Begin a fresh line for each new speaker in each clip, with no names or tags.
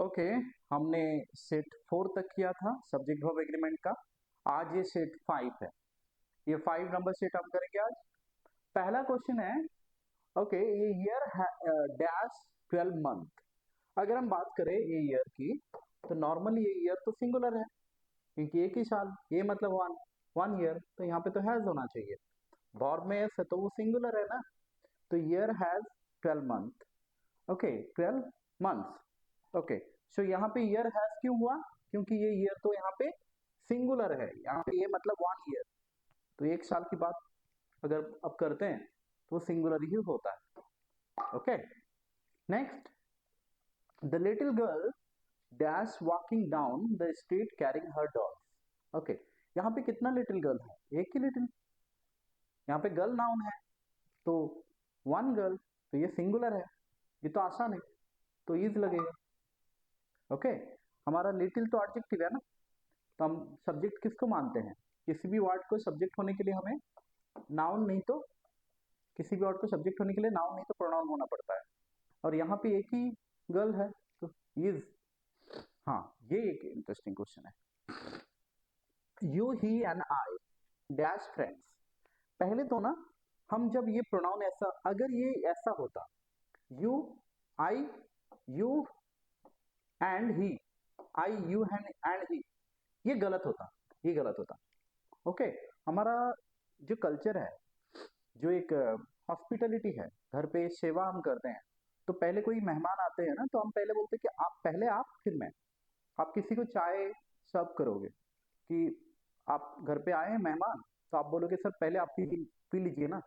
Okay, हमने set 4 तक किया था सब्जेक्ट वर्ब एग्रीमेंट का। आज ये सेट 5 है। ये 5 नंबर सेट हम करेंगे आज। पहला क्वेश्चन है, ओके, ये ईयर डैश 12 मंथ। अगर हम बात करें ये ईयर की, तो नॉर्मली ये ईयर तो सिंगुलर है क्योंकि एक ही साल, ये मतलब वन ईयर, तो यहाँ पे तो हैज होना चाहिए। वर्ब में एस है तो वो सिंगुलर है ना, तो year has 12 month. Okay, 12 months. Okay, so यहाँ पे ईयर हैज क्यों हुआ? क्योंकि ये ईयर तो यहाँ पे सिंगुलर है, यहाँ पे ये मतलब वन ईयर, तो एक साल की बात अगर अब करते हैं तो वो सिंगुलर ही होता है। Okay, next, the little girl dash walking down the street carrying her dog. Okay, यहाँ पे कितना लिटिल गर्ल है? एक ही लिटिल। यहाँ पे गर्ल नाउन है तो वन गर्ल, तो ये सिंगुलर है, ये तो आसान है, तो इज लगेगा। ओके, हमारा लिटिल तो एडजेक्टिव है ना, तो हम सब्जेक्ट किसको मानते हैं? किसी भी वर्ड को सब्जेक्ट होने के लिए हमें नाउन नहीं तो, किसी भी वर्ड को सब्जेक्ट होने के लिए नाउन नहीं तो प्रोनाउन होना पड़ता है, और यहाँ पे एक ही गर्ल है तो इज। हाँ, ये एक इंटरेस्टिंग क्वेश्चन है। You he and I dash friends. पहले तो ना, हम जब ये प्रोनाउन ऐसा, अगर ये ऐसा होता you I you and he, I you and he, ये गलत होता, ये गलत होता। ओके, हमारा जो कल्चर है, जो एक हॉस्पिटलिटी है, घर पे सेवा हम करते हैं, तो पहले कोई मेहमान आते हैं ना, तो हम पहले बोलते हैं कि आप पहले, आप फिर मैं। आप किसी को चाय सर्व करोगे कि आप घर पे आए हैं मेहमान, तो आप बोलोगे सर पहले आप पी लीजिए ना।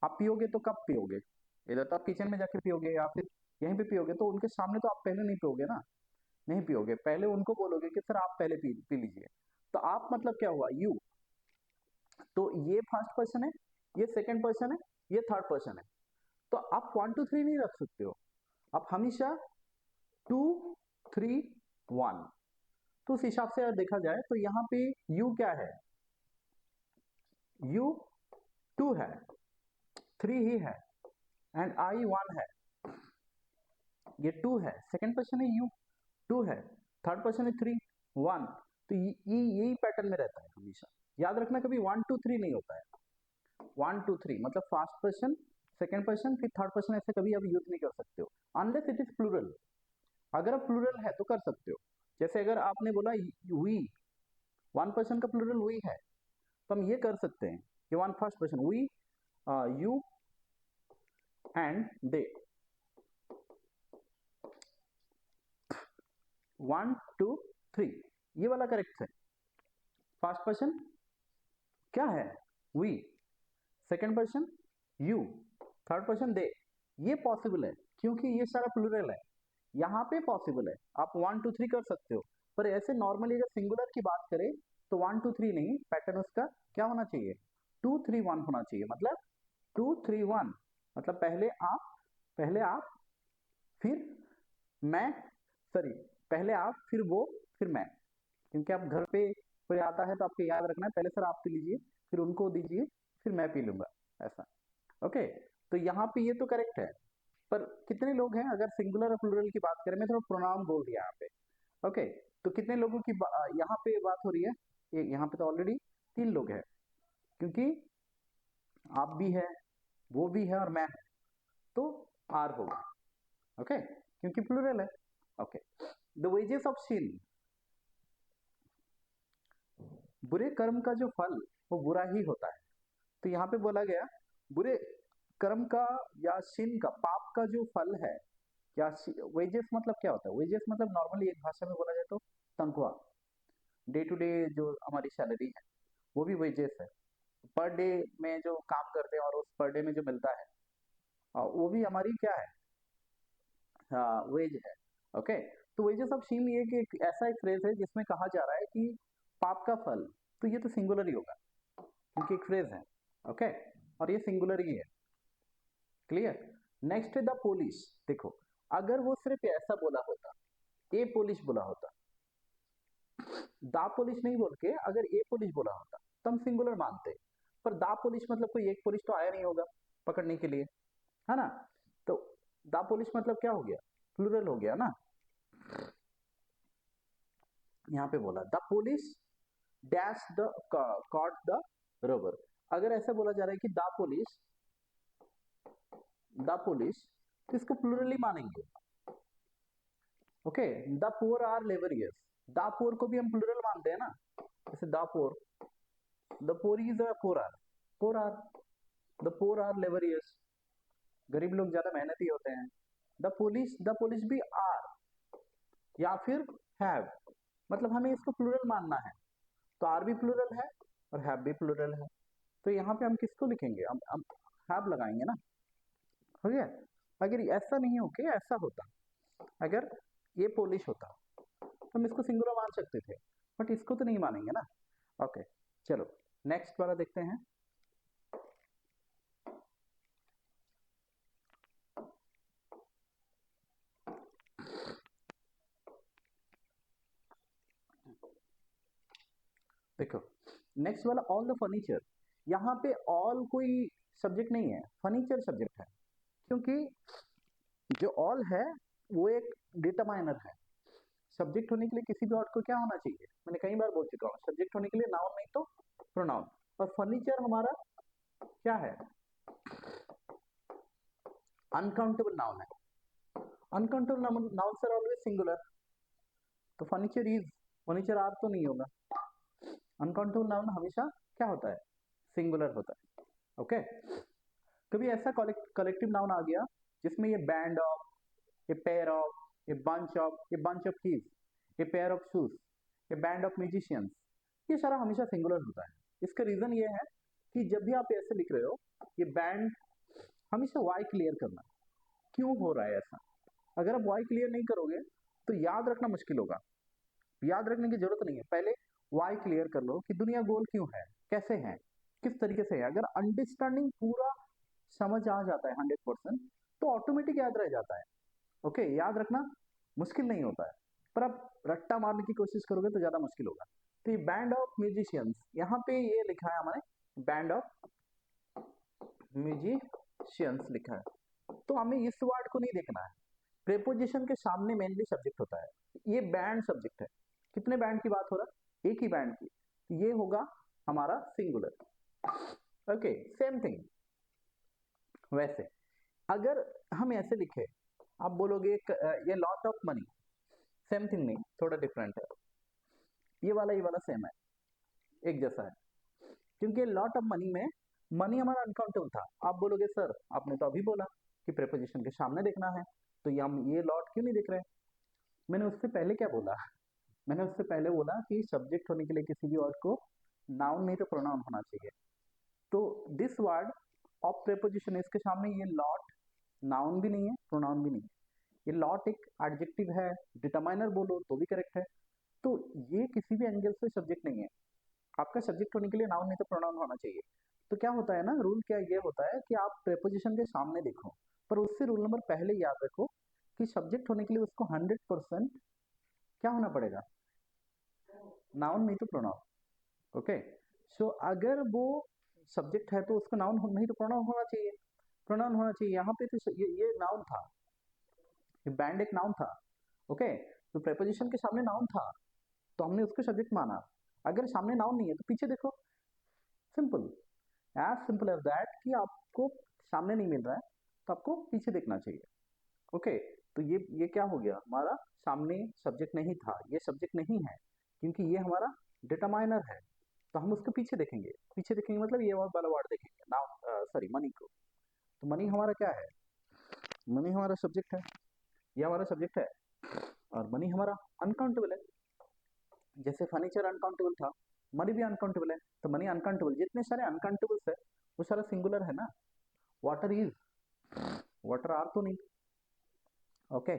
आप पियोगे तो कब पियोगे? इधर तो आप किचन में जाके पियोगे या फिर यहीं पे पियोगे, तो उनके सामने तो आप पहले नहीं पियोगे ना, नहीं पियोगे, पहले उनको बोलोगे कि सर आप पहले पी लीजिए। तो आप मतलब क्या हुआ? यू। तो ये फर्स्ट पर्सन है, ये सेकंड पर्सन है, ये थर्ड पर्सन है, तो आप 1 2 3 नहीं रख सकते हो, आप हमेशा 2 3 1। तो उस हिसाब से अगर देखा जाए तो यहाँ पे यू क्या है? यू 2 है, 3 ही है, एंड आई 1 है। ये 2 है, सेकंड पर्सन है यू, 2 है, थर्ड पर्सन है 3 1। तो ये यही पैटर्न में रहता है हमेशा। याद रखना, कभी 1 2 3 नहीं होता है। 1 2 3 मतलब फर्स्ट पर्सन, सेकंड पर्सन, फिर थर्ड पर्सन, ऐसे कभी आप यूज नहीं कर सकते हो अनलेस इट इज प्लूरल। अगर आप प्लूरल है तो कर सकते हो। जैसे अगर आपने बोला वी, वन पर्सन का प्लूरल वी है, तो हम ये कर सकते हैं कि one first person we, you and they. 1 2 3, ये वाला करेक्ट है। फर्स्ट पर्सन क्या है? We, second person you, third person they. ये पॉसिबल है क्योंकि ये सारा प्लूरल है, यहाँ पे पॉसिबल है। आप 1 2 3 कर सकते हो, पर ऐसे नॉर्मली अगर सिंगुलर की बात करें तो 1 2 3 नहीं, पैटर्न उसका क्या होना चाहिए? 2 3 1 होना चाहिए। मतलब 2 3 1, मतलब पहले आप फिर मैं, सॉरी, पहले आप फिर वो फिर मैं। क्योंकि आप घर पे कोई आता है तो आपको याद रखना है, पहले सर आप पी लीजिए, फिर उनको दीजिए, फिर मैं पी लूंगा, ऐसा। ओके, तो यहाँ पे ये तो करेक्ट है, पर कितने लोग हैं? अगर सिंगुलर और प्लूरल की बात करें, मैं थोड़ा प्रोनाउन बोल दिया यहाँ पे। ओके, तो कितने लोगों की यहाँ पे बात हो रही है? यहाँ पे तो ऑलरेडी 3 लोग हैं, क्योंकि आप भी है, वो भी है और मैं है, तो आर होगा। ओके, क्योंकि प्लूरल है। Okay, the wages of sin, बुरे कर्म का जो फल वो बुरा ही होता है। तो यहाँ पे बोला गया बुरे कर्म का या सिन का, पाप का जो फल है, या वेजेस मतलब क्या होता है? वेजेस मतलब नॉर्मली एक भाषा में बोला जाए तो तनख्वाह, डे टू डे जो हमारी सैलरी है वो भी वेजेस है। पर डे में जो काम करते हैं और उस पर डे में जो मिलता है, वो भी हमारी क्या है? वेज है। ओके, तो वेजेस ऑफ सिन ये कि एक ऐसा एक फ्रेज है जिसमें कहा जा रहा है कि पाप का फल, तो ये तो सिंगुलर ही होगा क्योंकि एक फ्रेज है। ओके, और ये सिंगुलर ही है। क्लियर? नेक्स्ट है द पुलिस। देखो, अगर वो सिर्फ ऐसा बोला होता, ए पुलिस बोला होता, दा पुलिस नहीं बोल के अगर ए पुलिस बोला होता तो हम सिंगुलर मानते, पर दा पुलिस मतलब कोई एक पुलिस तो आया नहीं होगा पकड़ने के लिए, है ना? तो दा पुलिस मतलब क्या हो गया? प्लूरल हो गया ना। यहाँ पे बोला the police dash the caught the Rober. अगर ऐसा बोला जा रहा है कि द पुलिस तो इसको प्लूरली मानेंगे। Okay, the poor are laborious, the poor को भी हम प्लूरल मानते हैं ना, जैसे the poor is poor are the poor are laborious, गरीब लोग ज्यादा मेहनती होते हैं। द पुलिस भी आर या फिर हैव, मतलब हमें इसको प्लूरल मानना है, तो आर भी प्लूरल है और हैव भी प्लूरल है, तो यहाँ पे हम किसको लिखेंगे, हम हैव लगाएंगे ना, हो गया। अगर ऐसा नहीं होके ऐसा होता, अगर ये पोलिश होता तो हम इसको सिंगुलर मान सकते थे, बट इसको तो नहीं मानेंगे ना। ओके, चलो नेक्स्ट वाला देखते हैं। देखो नेक्स्ट वाला ऑल द फर्नीचर, यहाँ पे ऑल कोई सब्जेक्ट नहीं है, फर्नीचर सब्जेक्ट है, क्योंकि जो ऑल है वो एक डिटरमाइनर है। सब्जेक्ट होने के लिए किसी भी वर्ड को क्या होना चाहिए, मैंने कई बार बोल चुका हूँ, सब्जेक्ट होने के लिए नाउन नहीं तो प्रोनाउन, और फर्नीचर हमारा क्या है, अनकाउंटेबल नाउन है। Uncountable noun sir always singular, तो फर्नीचर आर तो नहीं होगा, अनकाउंटेबल नाउन हमेशा क्या होता है, सिंगुलर होता है। ओके, कभी ऐसा कलेक्टिव नाउन आ गया जिसमें ये बैंड ऑफ, ये पेयर ऑफ, ये बंच ऑफ कीज, ये पेयर ऑफ शूज, ये बैंड ऑफ म्यूजिशियंस, ये सारा हमेशा सिंगुलर होता है। इसका रीजन ये है कि जब भी आप ऐसे लिख रहे हो, ये बैंड हमेशा वाई क्लियर करना, क्यों हो रहा है ऐसा, अगर आप वाई क्लियर नहीं करोगे तो याद रखना मुश्किल होगा। याद रखने की जरूरत नहीं है, पहले वाई क्लियर कर लो कि दुनिया गोल क्यों है, कैसे है, किस तरीके से है। अगर अंडरस्टैंडिंग पूरा समझ आ जाता है 100%, तो ऑटोमेटिक याद रह जाता है। ओके, याद रखना मुश्किल नहीं होता है, पर आप रट्टा मारने की कोशिश करोगे तो ज्यादा मुश्किल होगा। तो ये बैंड ऑफ म्यूजिशियंस, यहाँ पे ये लिखा है हमारे, बैंड ऑफ म्यूजिशियंस लिखा है, तो हमें इस वर्ड को नहीं देखना है। प्रेपोजिशन के सामने मेनली सब्जेक्ट होता है, ये बैंड सब्जेक्ट है, कितने बैंड की बात हो रहा है, एक ही बैंड की, ये होगा हमारा सिंगुलर। Okay, same thing. वैसे अगर हम ऐसे लिखे, आप बोलोगे ये lot of money, same thing नहीं, थोड़ा डिफरेंट है, ये वाला सेम है, एक जैसा है, क्योंकि लॉट ऑफ मनी में मनी हमारा अनकाउंटेबल था। आप बोलोगे सर आपने तो अभी बोला कि प्रेपोजिशन के सामने देखना है, तो हम ये लॉट क्यों नहीं देख रहे। मैंने उससे पहले क्या बोला, मैंने उससे पहले बोला कि सब्जेक्ट होने के लिए किसी भी वर्ड को नाउन नहीं तो प्रोनाउन होना चाहिए। तो दिस वर्ड ऑफ प्रेपोजिशन, इसके सामने ये लॉट नाउन भी नहीं है, प्रोनाउन भी नहीं है, ये लॉट एक एडजेक्टिव है, डिटरमाइनर बोलो तो भी करेक्ट है, तो ये किसी भी एंगल से सब्जेक्ट नहीं है। आपका सब्जेक्ट होने के लिए नाउन नहीं तो प्रोनाउन होना चाहिए। तो क्या होता है ना, रूल क्या ये होता है कि आप प्रेपोजिशन के सामने देखो, पर उससे रूल नंबर पहले याद रखो कि सब्जेक्ट होने के लिए उसको 100% क्या होना पड़ेगा, नाउन नहीं तो प्रोनाउन। ओके, सो अगर वो सब्जेक्ट है तो उसको नाउन नहीं तो प्रोनाउन होना चाहिए, प्रोनाउन होना चाहिए। यहाँ पे तो ये नाउन था, ये बैंड एक नाउन था। ओके, तो प्रेपोजिशन के सामने नाउन था तो हमने उसको सब्जेक्ट माना, अगर सामने नाउन नहीं है तो पीछे देखो, simple, as simple as that, कि आपको सामने नहीं मिल रहा है तो आपको पीछे देखना चाहिए। ओके, तो ये क्या हो गया, हमारा सामने सब्जेक्ट नहीं था, ये सब्जेक्ट नहीं है, क्योंकि ये हमारा डिटरमाइनर है, तो हम उसको पीछे देखेंगे, पीछे देखेंगे मतलब ये वाला वर्ड देखेंगे, नाउ सॉरी मनी को, तो मनी हमारा क्या है, मनी हमारा सब्जेक्ट है, ये हमारा सब्जेक्ट है, और मनी हमारा अनकाउंटेबल है। जैसे फर्नीचर अनकाउंटेबल था, मनी भी अनकाउंटेबल है, तो मनी अनकाउंटेबल, जितने सारे अनकाउंटेबल्स है वो सारा सिंगुलर है ना। वाटर इज, वाटर आर तो नहीं। ओके,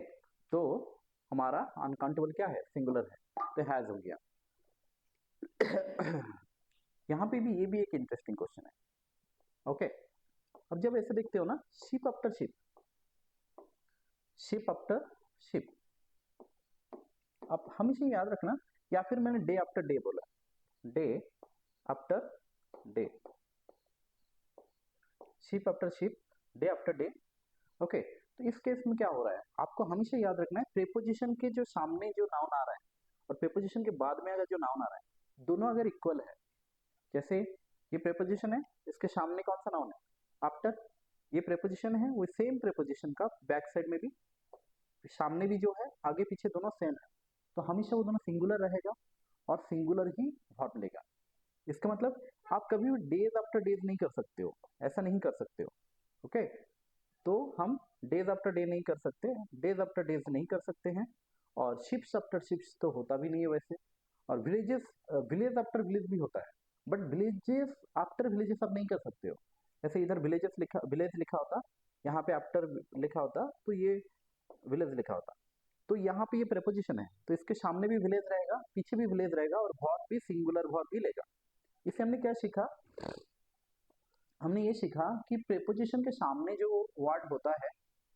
तो हमारा अनकाउंटेबल क्या है, सिंगुलर है, तो हैज हो गया। यहाँ पे भी ये भी एक इंटरेस्टिंग क्वेश्चन है। ओके, अब जब ऐसे देखते हो ना, ship after ship, ship after ship, आप हमेशा याद रखना, या फिर मैंने डे आफ्टर डे बोला, day after day, ship after ship, day after day. Okay, तो इस केस में क्या हो रहा है, आपको हमेशा याद रखना है प्रेपोजिशन के जो सामने जो नाउन आ रहा है और प्रीपोजिशन के बाद में अगर जो नाउन आ रहा है दोनों अगर इक्वल है, जैसे ये प्रीपोजिशन है, इसके सामने कौन सा नाउन है, आफ्टर, ये प्रीपोजिशन है, वो सेम प्रीपोजिशन का बैक साइड में भी सामने भी जो है आगे पीछे दोनों सेम है, तो हमेशा वो दोनों सिंगुलर रहेगा और सिंगुलर ही वर्ब लेगा। इसका मतलब आप कभी भी डेज आफ्टर डेज नहीं कर सकते हो, ऐसा नहीं कर सकते हो। ओके, तो हम डेज आफ्टर डे नहीं कर सकते, डेज आफ्टर डेज नहीं कर सकते हैं, और शिप्स आफ्टर शिप्स तो होता भी नहीं है वैसे, और विलेजेस, विलेज आफ्टर विलेज भी होता है, बट विलेजेस आफ्टर विलेजेस आप नहीं कर सकते हो। जैसे इधर विलेजेस लिखा, विलेज लिखा होता, यहाँ पे आफ्टर लिखा होता, तो ये विलेज लिखा होता, तो यहाँ पे ये प्रेपोजिशन है, तो इसके सामने भी विलेज रहेगा, पीछे भी विलेज रहेगा, और वर्ब भी सिंगुलर वर्ब भी लेगा। इसे हमने क्या सीखा, हमने ये सीखा कि प्रेपोजिशन के सामने जो वर्ड होता है,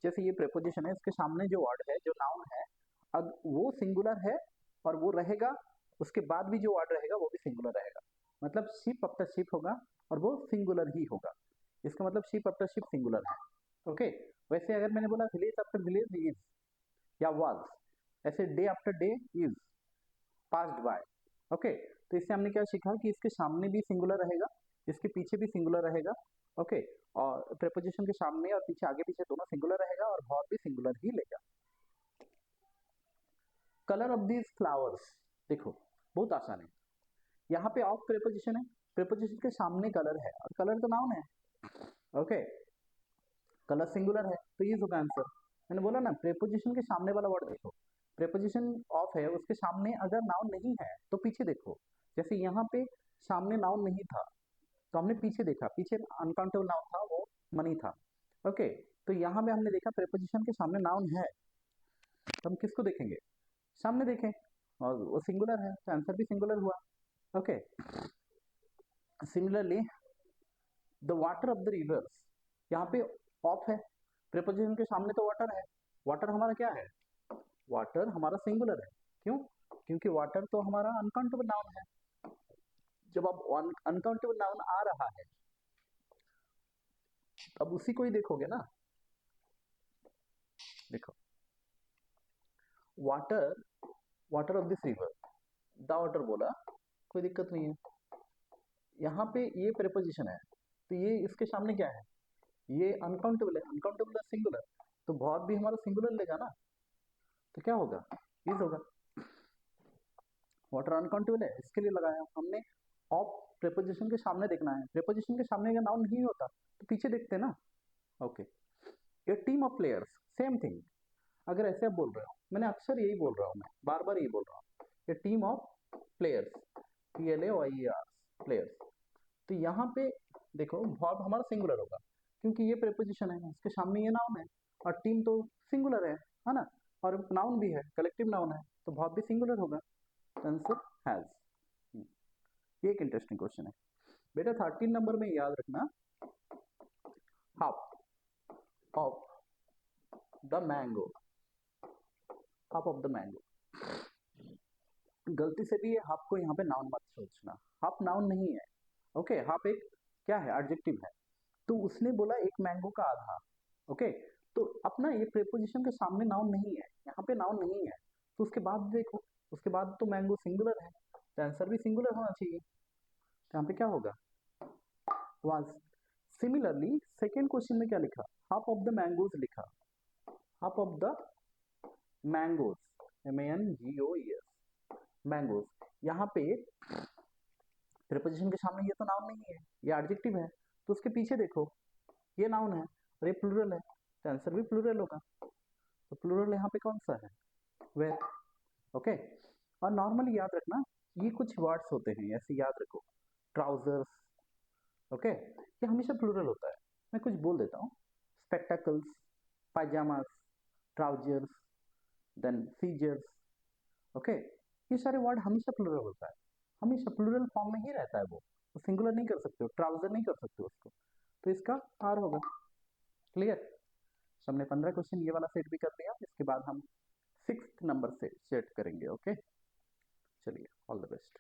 जैसे ये प्रेपोजिशन है, इसके सामने जो वर्ड है, जो नाउन है, अब वो सिंगुलर है और वो रहेगा, उसके बाद भी जो वर्ड रहेगा वो भी सिंगुलर रहेगा, मतलब शिप आफ्टर शिप होगा और वो सिंगुलर ही होगा। इसका मतलब शिप आफ्टर शिप सिंगुलर है। ओके, वैसे अगर मैंने बोला विलेज आफ्टर विलेज इज या वाज, ऐसे day after day is, passed by. Okay, तो इससे हमने क्या सीखा कि इसके सामने भी सिंगुलर रहेगा, इसके पीछे भी सिंगुलर रहेगा। ओके, और प्रेपोजिशन के सामने और पीछे, आगे पीछे दोनों सिंगुलर रहेगा और वर्ब भी सिंगुलर ही लेगा। कलर ऑफ दीज फ्लावर्स, देखो बहुत आसान है, यहाँ पे ऑफ प्रेपोजिशन है, प्रेपोजिशन के सामने कलर है और कलर तो नाउन है। ओके, कलर सिंगुलर है, तो ये होगा आंसर। मैंने बोला ना, प्रेपोजिशन के सामने वाला वर्ड देखो, प्रेपोजिशन ऑफ है, उसके सामने अगर नाउन नहीं है तो पीछे देखो, जैसे यहाँ पे सामने नाउन नहीं था तो हमने पीछे देखा, पीछे अनकाउंटेबल नाउन था, वो मनी था। ओके, तो यहाँ पे हमने देखा प्रेपोजिशन के सामने नाउन है, तो हम किसको देखेंगे, सामने देखें, और वो सिंगुलर है, तो आंसर भी सिंगुलर हुआ। Okay, similarly the water of the reverse, यहाँ पे ऑफ है, प्रेपोजिशन के सामने तो वाटर है, वाटर हमारा क्या है, वाटर हमारा सिंगुलर है, क्यों, क्योंकि वाटर तो हमारा अनकाउंटेबल नाउन है। जब आप अनकाउंटेबल नाउन आ रहा है अब उसी को ही देखोगे ना। देखो, water, water of this river, the water बोला, कोई दिक्कत नहीं है, यहाँ पे ये प्रेपोजिशन है, तो ये इसके सामने क्या है, ये अनकाउंटेबल है, अनकाउंटेबल है सिंगुलर, तो वर्ब भी हमारा सिंगुलर लेगा ना, तो क्या होगा, इज होगा। वाटर अनकाउंटेबल है, इसके लिए लगाया हमने ऑफ, प्रेपोजिशन के सामने देखना है, प्रेपोजिशन के सामने अगर नाउन नहीं होता तो पीछे देखते ना। Okay, A team of players, same thing, अगर ऐसे आप बोल रहे हो, मैंने अक्सर यही बोल रहा हूँ, मैं बार बार यही बोल रहा हूँ, a team of players, PLAYERS, players, तो यहाँ पे देखो वर्ब हमारा सिंगुलर होगा, क्योंकि ये प्रेपोजिशन है, इसके सामने ये नाउन है, और टीम तो सिंगुलर है ना, और नाउन भी है, कलेक्टिव नाउन है, तो वर्ब भी सिंगुलर होगा, आंसर हैज। ये एक इंटरेस्टिंग क्वेश्चन है बेटा, 13 नंबर में याद रखना, half of the mango, half of the mango, गलती से भी ये हाफ को यहाँ पे नाउन मत सोचना, हाफ नाउन नहीं है। ओके, हाफ एक क्या है, एडजेक्टिव है, तो उसने बोला एक मैंगो का आधा। ओके, तो अपना ये प्रेपोजिशन के सामने नाउन नहीं है, यहाँ पे नाउन नहीं है, तो उसके बाद देखो, उसके बाद तो मैंगो सिंगुलर है, तो आंसर भी सिंगुलर होना चाहिए, तो यहाँ पे क्या होगा, वाज। सिमिलरली सेकेंड क्वेश्चन में क्या लिखा, हाफ ऑफ द मैंगोज लिखा, half of the mangoes, MANGOES, mangoes, यहाँ पे प्रीपोजिशन के सामने ये तो नाउन नहीं है, ये एडजेक्टिव है, तो उसके पीछे देखो, ये नाउन है और ये प्लूरल है, तो आंसर भी प्लूरल होगा, तो प्लूरल यहाँ पे कौन सा है, वेयर। ओके, और नॉर्मली याद रखना, ये कुछ वर्ड्स होते हैं ऐसे याद रखो, ट्राउजर्स, ओके, ये हमेशा प्लूरल होता है, मैं कुछ बोल देता हूँ, spectacles, pyjamas, trousers, then scissors. Okay, ये सारे वर्ड हमेशा प्लूरल होता है, हमेशा प्लूरल फॉर्म में ही रहता है, वो सिंगुलर नहीं कर सकते हो, ट्राउजर नहीं कर सकते हो उसको, तो इसका आर होगा। क्लियर, हमने 15 क्वेश्चन ये वाला सेट भी कर लिया, इसके बाद हम 6th नंबर से सेट करेंगे। ओके, चलिए, ऑल द बेस्ट।